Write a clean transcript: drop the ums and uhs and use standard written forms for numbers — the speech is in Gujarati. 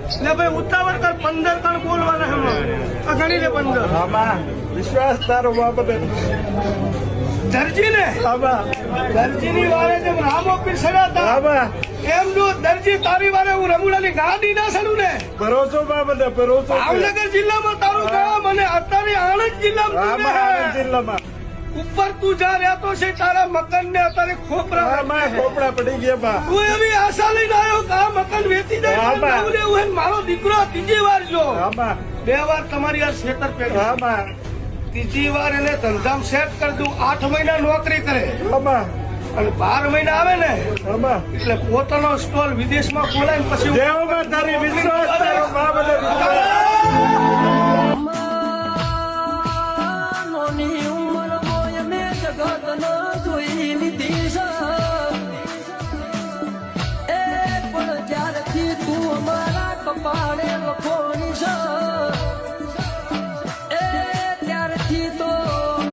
એટલે ભાઈ ઉતાવળ કર 15 કણ બોલવાના હમણાં ગણી લે 15 આમાં વિશ્વાસ તારો બાબતે દરજી ને દરજી ની વારે જેમ રામો પીસડાતા આમાં એમ જો દરજી તારી વારે હું રમુડાની ગાડી ના સડું ને ભરોસો બાબતે ભરોસો ભાવનગર જિલ્લામાં તારું ગામ અને અત્યારે આણંદ જિલ્લામાં આમાં આણંદ જિલ્લામાં ઉપર તું જા રહેતો છે તારા મકાન ને અત્યારે ખોપરા આમાં ખોપડા પડી ગયા બા તું એવી આશા લઈને આવ્યો કે આ મકાન વેચી જાય મારો દીકરો ત્રીજી વાર જો આમાં 2 વાર તમારી આ ખેતર પેલી આમાં ત્રીજી વાર એને ધંધામ સેટ કરી દઉં 8 મહિના નોકરી કરે આમાં અને 12 મહિના આવે ને આમાં એટલે પોતાનો સ્ટોલ વિદેશમાં ખોલાય પછી દેવમાં તારી વિશ્વાસ